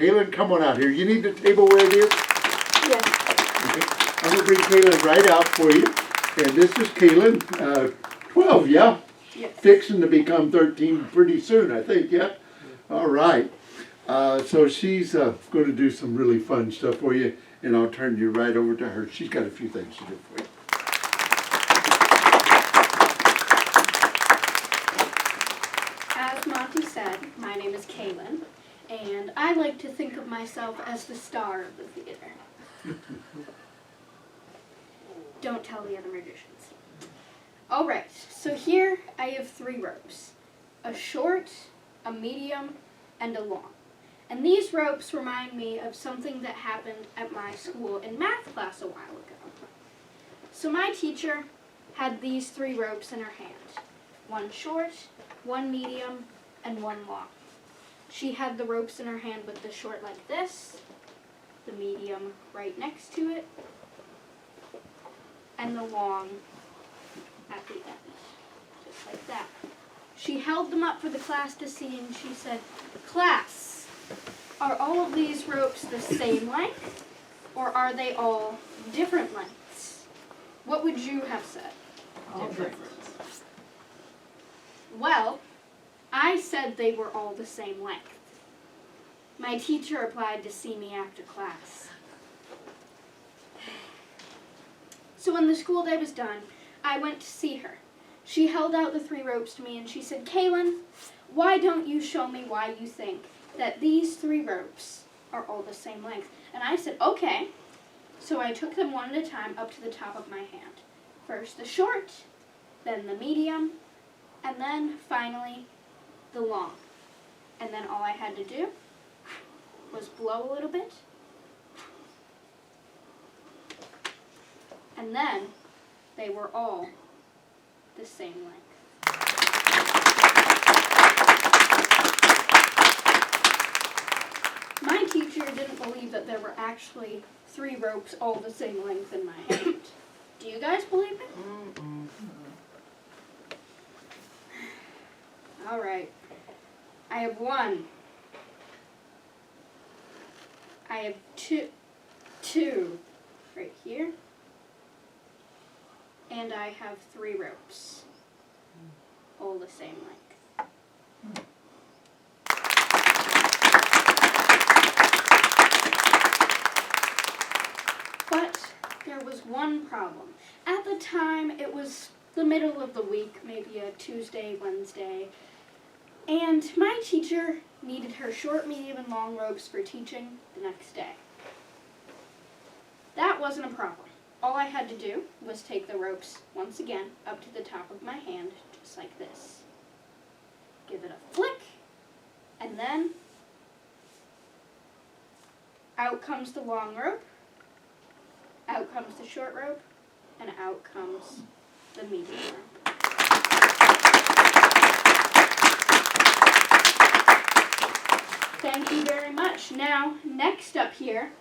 Kahlan, come on out here. You need the table where it is? Yes. Okay. I'm going to bring Kahlan right out for you. And this is Kahlan, 12, yeah? Yes. Fixing to become 13 pretty soon, I think, yeah? All right. So she's going to do some really fun stuff for you, and I'll turn you right over to her. She's got a few things to do for you. As Monty said, my name is Kahlan, and I like to think of myself as the star of the theater. Don't tell the other magicians. Alright, so here I have 3 ropes. A short, a medium, and a long. And these ropes remind me of something that happened at my school in math class a while ago. So my teacher had these 3 ropes in her hand. 1 short, 1 medium, and 1 long. She had the ropes in her hand with the short like this, the medium right next to it, and the long at the end, just like that. She held them up for the class to see, and she said, "Class, are all of these ropes the same length, or are they all different lengths?" What would you have said? All different. Well, I said they were all the same length. My teacher applied to see me after class. So when the school day was done, I went to see her. She held out the 3 ropes to me and she said, "Kahlan, why don't you show me why you think that these 3 ropes are all the same length?" And I said, "Okay." So I took them one at a time up to the top of my hand. First the short, then the medium, and then finally the long. And then all I had to do was blow a little bit, and then they were all the same length. My teacher didn't believe that there were actually 3 ropes all the same length in my hand. Do you guys believe it? All right. I have 1. I have two right here. And I have 3 ropes, all the same length. But there was one problem. At the time, it was the middle of the week, maybe a Tuesday, Wednesday, and my teacher needed her short, medium, and long ropes for teaching the next day. That wasn't a problem. All I had to do was take the ropes once again up to the top of my hand, just like this. Give it a flick, and then out comes the long rope, out comes the short rope, and out comes the medium rope. Thank you very much. Now, next up here,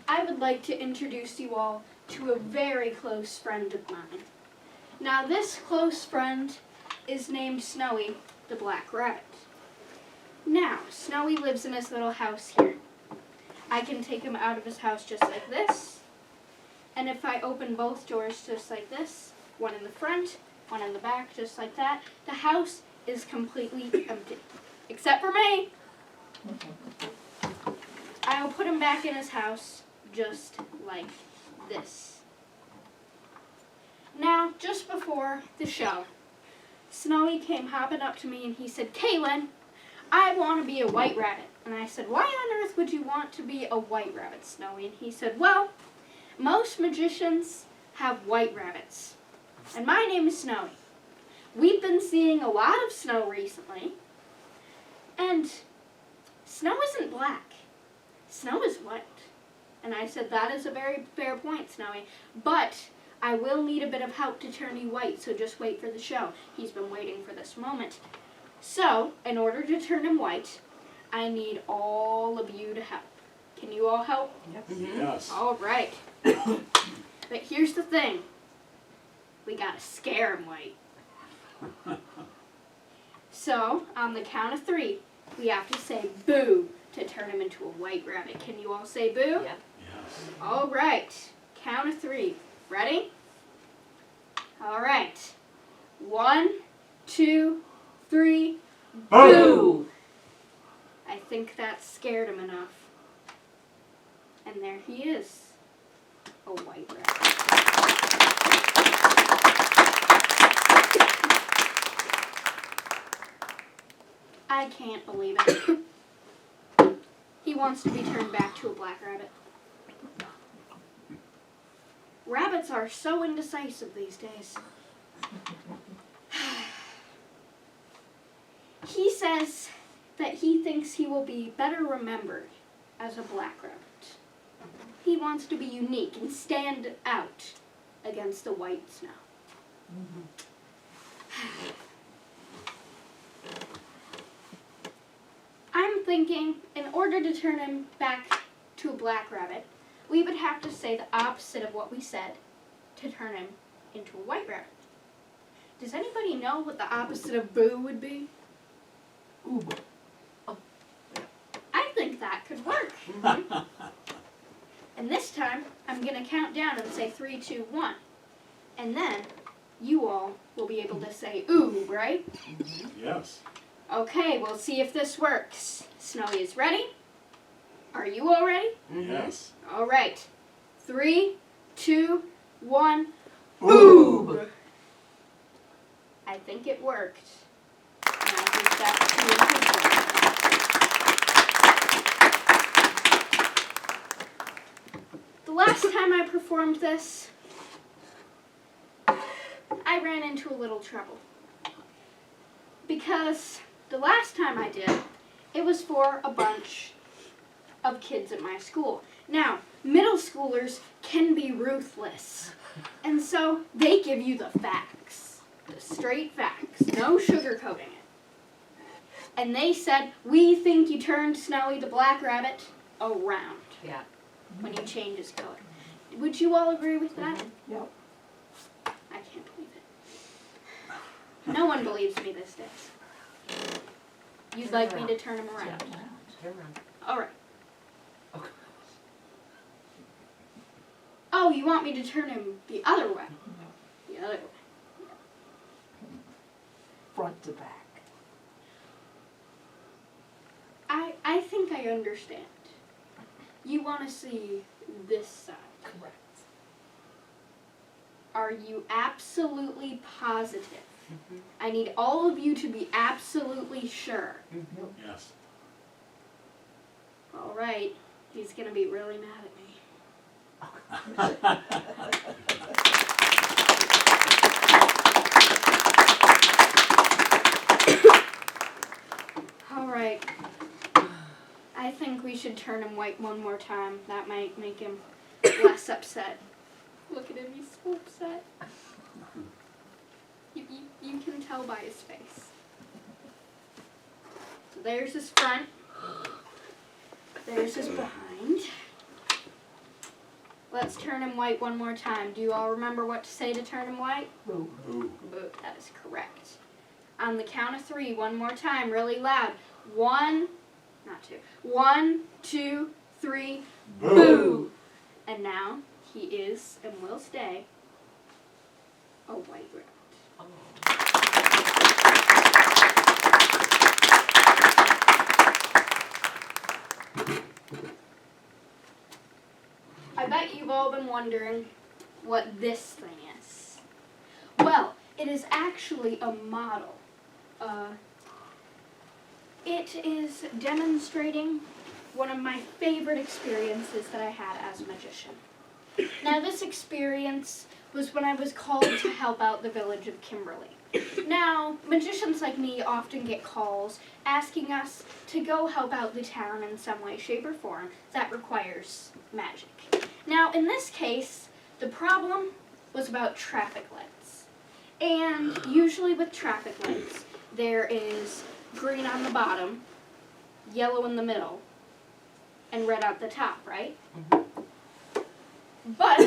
I would like to introduce you all to a very close friend of mine. Now, this close friend is named Snowy the Black Rabbit. Now, Snowy lives in his little house here. I can take him out of his house just like this, and if I open both doors just like this, one in the front, one in the back, just like that, the house is completely empty, except for me. I will put him back in his house just like this. Now, just before the show, Snowy came hopping up to me and he said, "Kahlan, I want to be a white rabbit." And I said, "Why on earth would you want to be a white rabbit, Snowy?" And he said, "Well, most magicians have white rabbits. And my name is Snowy. We've been seeing a lot of snow recently, and snow isn't black. Snow is white." And I said, "That is a very fair point, Snowy, but I will need a bit of help to turn you white, so just wait for the show." He's been waiting for this moment. So, in order to turn him white, I need all of you to help. Can you all help? Yes. All right. But here's the thing. We gotta scare him white. So, on the count of 3, we have to say boo to turn him into a white rabbit. Can you all say boo? Yep. Yes. All right. Count of 3. Ready? All right. 1, 2, 3. Boo! I think that scared him enough. And there he is. A white rabbit. I can't believe it. He wants to be turned back to a black rabbit. Rabbits are so indecisive these days. He says that he thinks he will be better remembered as a black rabbit. He wants to be unique and stand out against the white snow. I'm thinking, in order to turn him back to a black rabbit, we would have to say the opposite of what we said to turn him into a white rabbit. Does anybody know what the opposite of boo would be? Ooh. I think that could work. And this time, I'm going to count down and say 3, 2, 1. And then, you all will be able to say ooh, right? Yes. Okay, we'll see if this works. Snowy is ready. Are you all ready? Yes. All right. 3, 2, 1. Ooh. I think it worked. And I think that's too good. The last time I performed this, I ran into a little trouble. Because the last time I did, it was for a bunch of kids at my school. Now, middle schoolers can be ruthless. And so they give you the facts. The straight facts. No sugarcoating it. And they said, we think you turned Snowy the black rabbit around Yeah. when you change his color. Would you all agree with that? Yep. I can't believe it. No one believes me these days. You'd like me to turn him around? Yeah. Turn around. All right. Okay. Oh, you want me to turn him the other way? The other way. Front to back. I think I understand. You want to see this side. Correct. Are you absolutely positive? I need all of you to be absolutely sure. Yes. All right. He's going to be really mad at me. All right. I think we should turn him white one more time. That might make him less upset. Look at him, he's so upset. You can tell by his face. So there's his front. There's his behind. Let's turn him white one more time. Do you all remember what to say to turn him white? Ooh. Ooh. Boo. That is correct. On the count of 3, one more time, really loud. 1, not 2. 1, 2, 3. Boo. Boo. And now he is and will stay a white rabbit. I bet you've all been wondering what this thing is. Well, it is actually a model. It is demonstrating one of my favorite experiences that I had as a magician. Now, this experience was when I was called to help out the village of Kimberly. Now, magicians like me often get calls asking us to go help out the town in some way, shape, or form that requires magic. Now, in this case, the problem was about traffic lights. And usually with traffic lights, there is green on the bottom, yellow in the middle, and red at the top, right? But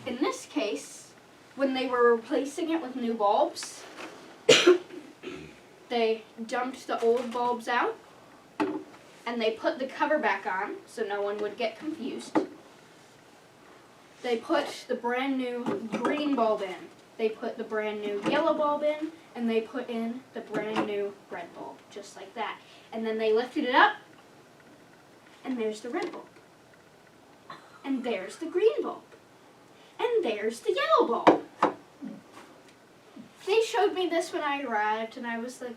in this case, when they were replacing it with new bulbs, they dumped the old bulbs out and they put the cover back on so no one would get confused. They put the brand new green bulb in. They put the brand new yellow bulb in, and they put in the brand new red bulb, just like that. And then they lifted it up, and there's the red bulb. And there's the green bulb. And there's the yellow bulb. They showed me this when I arrived, and I was like,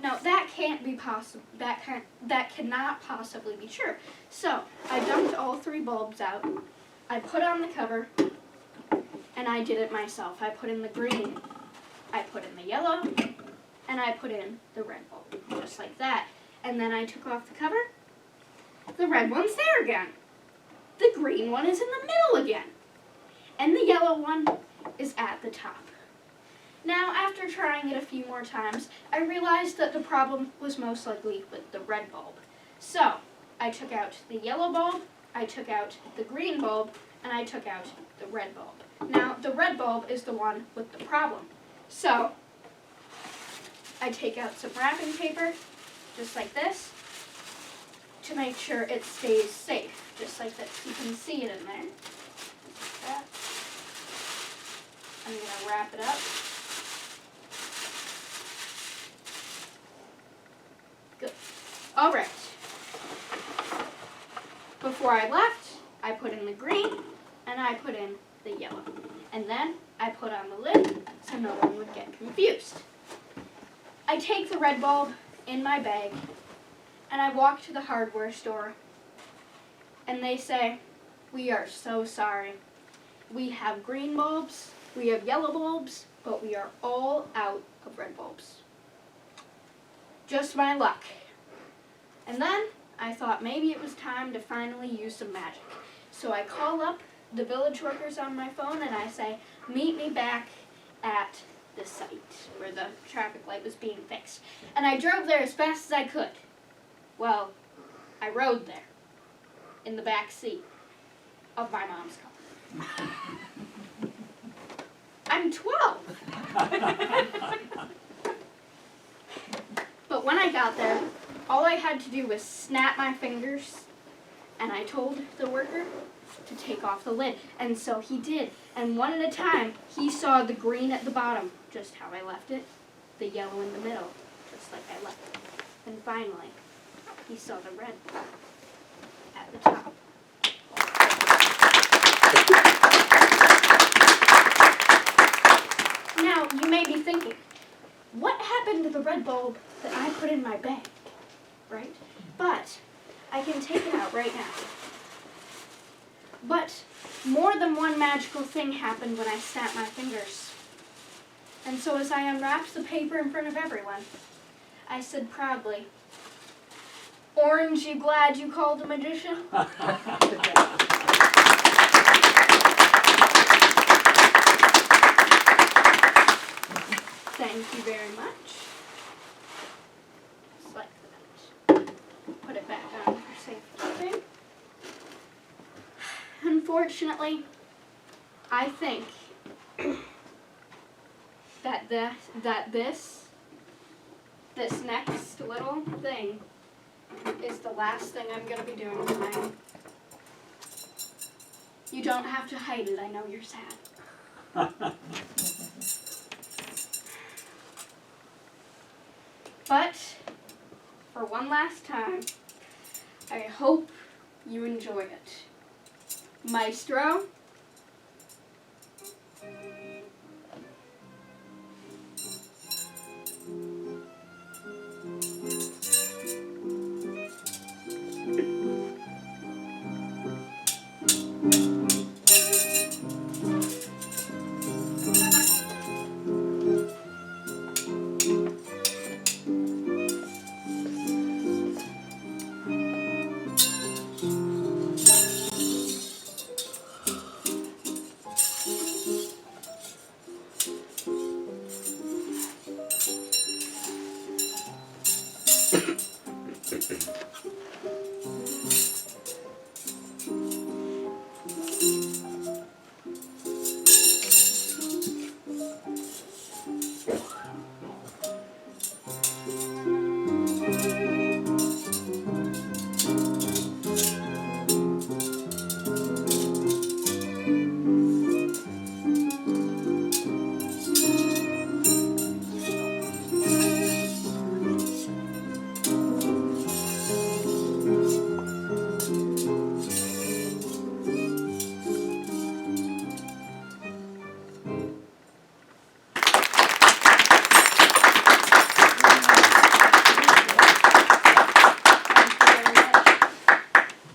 no, that can't be possible. That cannot possibly be true. So I dumped all 3 bulbs out. I put on the cover, and I did it myself. I put in the green, I put in the yellow, and I put in the red bulb, just like that. And then I took off the cover. The red one's there again. The green one is in the middle again. And the yellow one is at the top. Now, after trying it a few more times, I realized that the problem was most likely with the red bulb. So, I took out the yellow bulb, I took out the green bulb, and I took out the red bulb. Now, the red bulb is the one with the problem. So, I take out some wrapping paper, just like this, to make sure it stays safe, just like this. You can see it in there. Like that. I'm going to wrap it up. Good. All right. Before I left, I put in the green, and I put in the yellow. And then I put on the lid so no one would get confused. I take the red bulb in my bag, and I walk to the hardware store, and they say, "We are so sorry. We have green bulbs, we have yellow bulbs, but we are all out of red bulbs." Just my luck. And then I thought maybe it was time to finally use some magic. So I call up the village workers on my phone and I say, "Meet me back at the site where the traffic light was being fixed." And I drove there as fast as I could. Well, I rode there in the back seat of my mom's car. I'm 12. But when I got there, all I had to do was snap my fingers, and I told the worker to take off the lid. And so he did. And one at a time, he saw the green at the bottom, just how I left it, the yellow in the middle, just like I left it. And finally, he saw the red at the top. Now, you may be thinking, what happened to the red bulb that I put in my bag, right? But I can take it out right now. But more than one magical thing happened when I snapped my fingers. And so as I unwrapped the paper in front of everyone, I said proudly, "Orange, you glad you called a magician?" Thank you very much. Just like that. Put it back on for safekeeping. Unfortunately, I think that this next little thing is the last thing I'm going to be doing tonight. You don't have to hide it. I know you're sad. But, for one last time, I hope you enjoy it. Maestro,